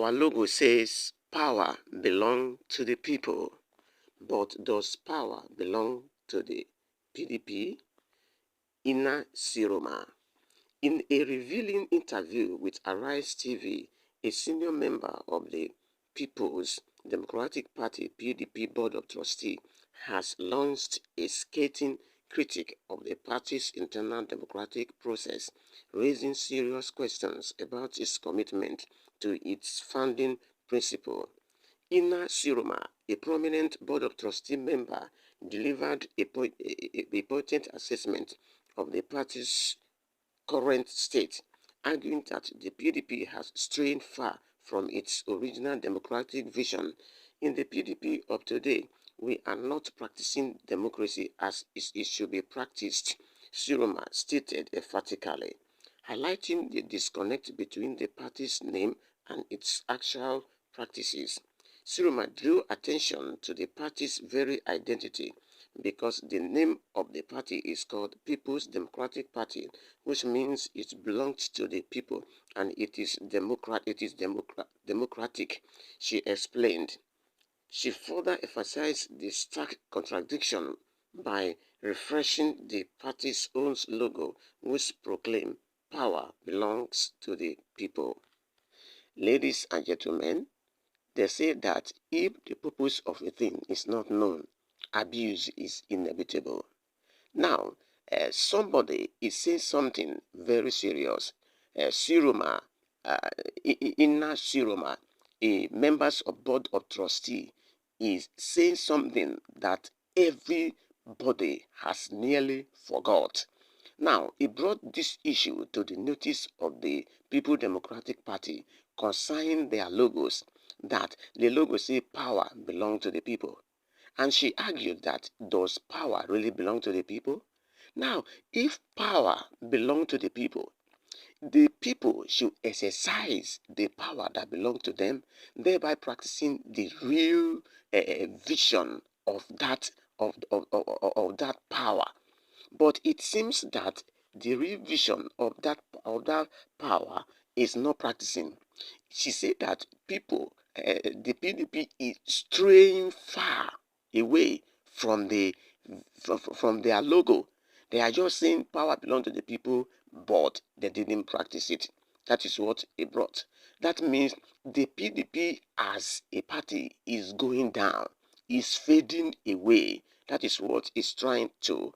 Our logo says power belongs to the people, but does power belong to the PDP? Inner Ciroma. In a revealing interview with Arise TV, a senior member of the People's Democratic Party PDP Board of Trustees has launched a scathing critique of the party's internal democratic process, raising serious questions about its commitment to its founding principle. Ina Ciroma, a prominent Board of Trustee member, delivered a poignant assessment of the party's current state, arguing that the PDP has strayed far from its original democratic vision. In the PDP of today, we are not practicing democracy as it should be practiced, Ciroma stated emphatically, highlighting the disconnect between the party's name and its actual practices. Ciroma drew attention to the party's very identity because the name of the party is called People's Democratic Party, which means it belongs to the people and it is democratic, she explained. She further emphasized the stark contradiction by refreshing the party's own logo, which proclaimed power belongs to the people. Ladies and gentlemen, they say that if the purpose of a thing is not known, abuse is inevitable. Now, somebody is saying something very serious. Ciroma, Inna Ciroma, a members of board of trustee, is saying something that everybody has nearly forgot. Now, he brought this issue to the notice of the People Democratic Party concerning their logos, that the logo say power belong to the people. And she argued that does power really belong to the people? Now, if power belong to the people should exercise the power that belongs to them, thereby practicing the real vision of that power. But it seems that the real vision of that power is not practicing. She said that the PDP is straying far away from from their logo. They are just saying power belongs to the people, but they didn't practice it. That is what it brought. That means the PDP as a party is going down, is fading away. That is what it's trying to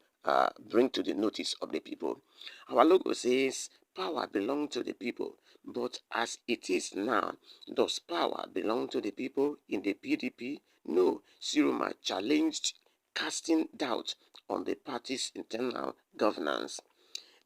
bring to the notice of the people. Our logo says power belongs to the people, but as it is now, does power belong to the people in the PDP? No, Ciroma challenged, casting doubt on the party's internal governance.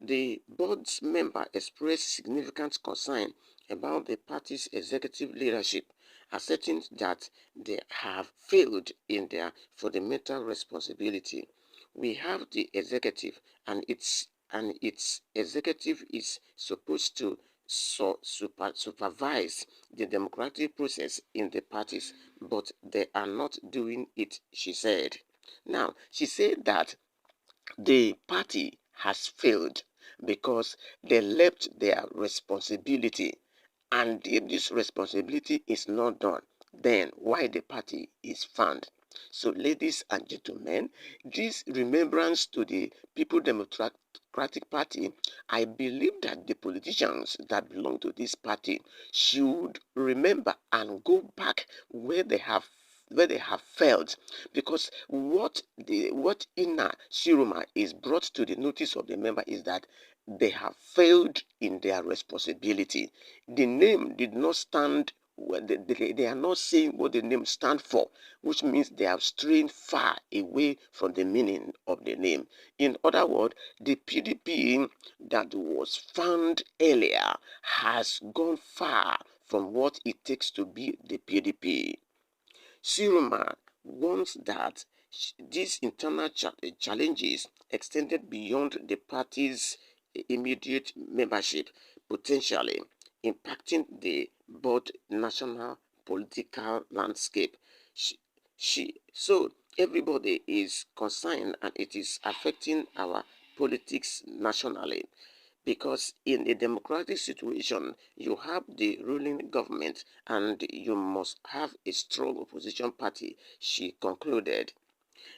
The board's member expressed significant concern about the party's executive leadership, asserting that they have failed in their fundamental responsibility. We have the executive, and its executive is supposed to supervise the democratic process in the parties, but they are not doing it, she said. Now, she said that the party has failed because they left their responsibility, and if this responsibility is not done, then why the party is found. So, ladies and gentlemen, this remembrance to the People Democratic Party, I believe that the politicians that belong to this party should remember and go back where they have failed, because what Ina Shiruma is brought to the notice of the member is that they have failed in their responsibility. The name did not stand well, they are not saying what the name stands for, which means they have strayed far away from the meaning of the name. In other words, the PDP that was found earlier has gone far from what it takes to be the PDP. Ciroma warns that these internal challenges extended beyond the party's immediate membership, potentially impacting the broad national political landscape. So everybody is concerned, and it is affecting our politics nationally. because in a democratic situation, you have the ruling government and you must have a strong opposition party, she concluded.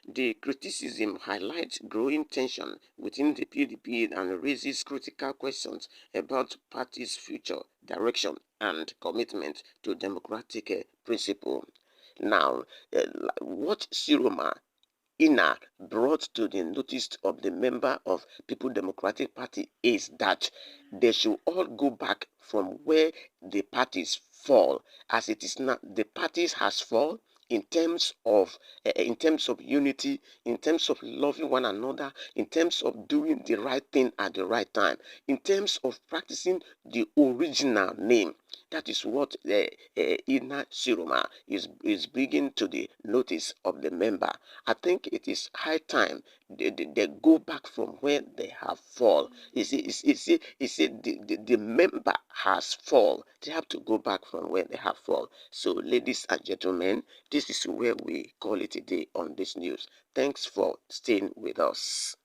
The criticism highlights growing tension within the PDP and raises critical questions about party's future direction and commitment to democratic principle. Now, what Ciroma Ina brought to the notice of the member of People Democratic Party is that they should all go back from where the parties fall. As it is now, the parties has fall in terms of unity, in terms of loving one another, in terms of doing the right thing at the right time, in terms of practicing the original name. That is what Ina Siroma is bringing to the notice of the member. I think it is high time they go back from where they have fall. You see, the member has fall. They have to go back from where they have fall. So, ladies and gentlemen, this is where we call it a day on this news. Thanks for staying with us.